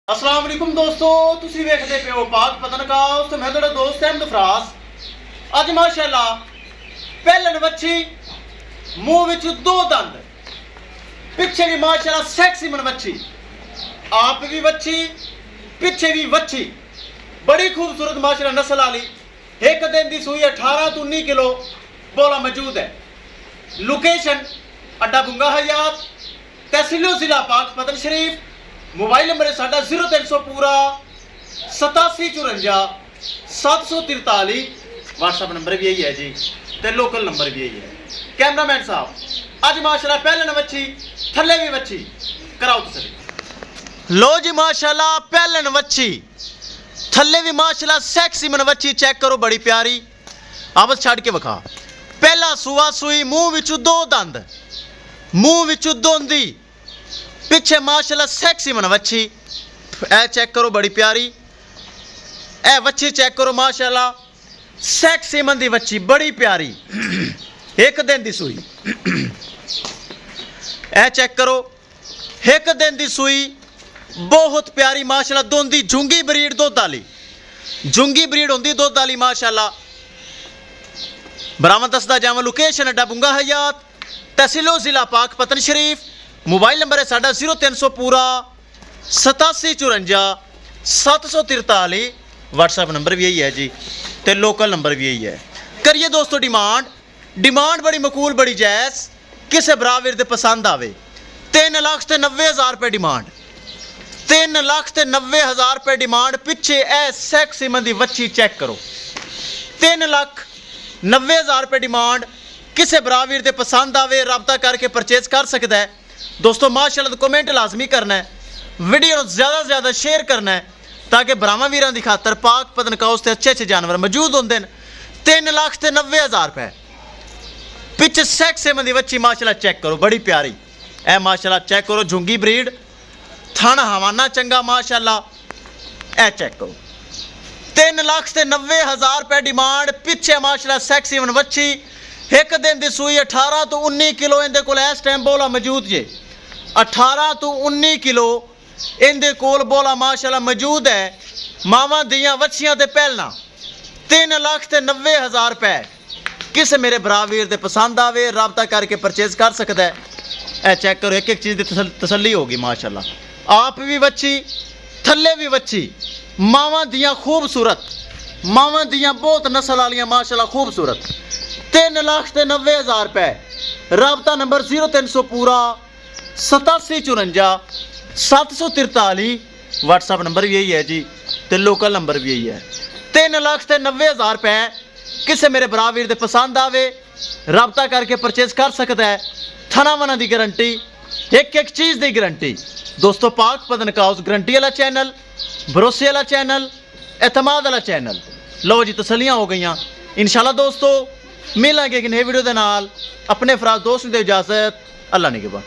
अस्सलाम वालेकुम दोस्तों, तुसी वेखदे पे हो पाक पतनकाउस ते मैं तुहाडा दोस्त अहमद फराज। अज माशाअल्लाह पहलन वच्छी मुंह विच दो दंद, पिछे भी माशाअल्लाह सेक्सी मन वच्छी, आप भी वच्छी पिछे भी वच्छी, बड़ी खूबसूरत माशाअल्लाह नस्ल वाली। एक दिन दी सूई 18 तो 19 किलो बोला मौजूद है। लोकेशन अड्डा बुंगा हयात, तहसीलो जिला पाक पतन शरीफ। मोबाइल नंबर है साडा 0300 पूरा 8754 743। व्हाट्सएप नंबर भी यही है जी, ते लोकल नंबर भी यही है। कैमरामैन साहब अज माशाल्लाह पहले वच्छी थल्ले भी वच्छी कराओ तसल्ली। लो जी माशाल्लाह पहलन वच्छी थल्ले भी माशाल्लाह सेक्सी मन वच्छी, चेक करो बड़ी प्यारी। आवाज छड़ के विखा। पहला सुआ सुई, मुंह विचों दो दंद, मुंह विचों दोंदी, पिछे माशाल्लाह सेक्सी मन वच्छी। ए चेक करो बड़ी प्यारी, ए वच्छी चेक करो माशाल्लाह सेक्सी मन दी वच्छी, बड़ी प्यारी। एक दिन दी सुई, ए चेक करो एक दिन दी सुई, बहुत प्यारी माशाल्लाह। दोंदी झुंगी ब्रीड दुध वाली, झुंगी ब्रीड होंदी दुध वाली माशाल्लाह। बरामद दसदा जावां, लोकेशन अड्डा बुंगा हयात, तहसीलो जिला पाक पतन शरीफ। मोबाइल नंबर है साडा 0300 पूरा 8754 743। व्हाट्सएप नंबर भी यही है जी, ते लोकल नंबर भी यही है। करिए दोस्तों डिमांड बड़ी मकूल बड़ी जायज़, किसे बराबर दे पसंद आवे। 3,90,000 रुपये डिमांड, 3,90,000 रुपये डिमांड। पिछे ए सेक्सी मन दी वच्छी चेक करो, 3,90,000 रुपये डिमांड। किसे बराबर दे पसंद आवे, रब्ता करके परचेज कर सकता है। दोस्तों माशाल्लाह कमेंट लाजमी करना है, वीडियो ज़्यादा से ज़्यादा शेयर करना है, ताकि भरावां वीरां दी खातर पाक पतनकाउस ते अच्छे जानवर मौजूद होंदे न। 3,90,000 रुपये पिछ सेक्सी मन दी वच्छी माशाल्लाह चेक करो, बड़ी प्यारी। ए माशाल्लाह चेक करो, झुंगी ब्रीड, थन हवाना चंगा माशाल्लाह। ए चेक करो 3,90,000 रुपये डिमांड। पिछे माशाल्लाह सेक्सी मन वच्छी। एक दिन की सूई 18 तो 19 किलो इनके कोल इस टाइम बोला मौजूद जे। 18 तो 19 किलो इनके कोल बोला माशाल्लाह मौजूद है। मावां दियां वच्छियां ते पहलना 3,90,000 रुपये। किस मेरे बराबर दे पसंद आवे, रब्ता करके परचेज कर सकता है। ए चेक करो, एक एक चीज़ की तसल्ली होगी माशाल्लाह। आप भी वच्छी थल्ले भी वच्छी, मावां दियां खूबसूरत, मावां दियां बहुत नस्ल वालियां माशाल्लाह खूबसूरत। 3,90,000 रुपये। रब्ता नंबर 0300 पूरा 8754 743। व्हाट्सएप नंबर भी यही है जी, तो लोकल नंबर भी यही है। 3,90,000 रुपये। किसे मेरे बराबर दे पसंद आवे, रब्ता करके परचेज कर सकता है। थना वना की गारंटी, एक एक चीज़ की गारंटी। दोस्तों पाक पतनकाउस गारंटी वाला चैनल, भरोसे वाला चैनल, एतमाद वाला चैनल। लो जी तसलियाँ हो गई इंशाल्लाह। दोस्तों मिलेंगे कि नए वीडियो के नाल। अपने फराज दोस्त दे इजाजत, अल्लाह ने के बाद।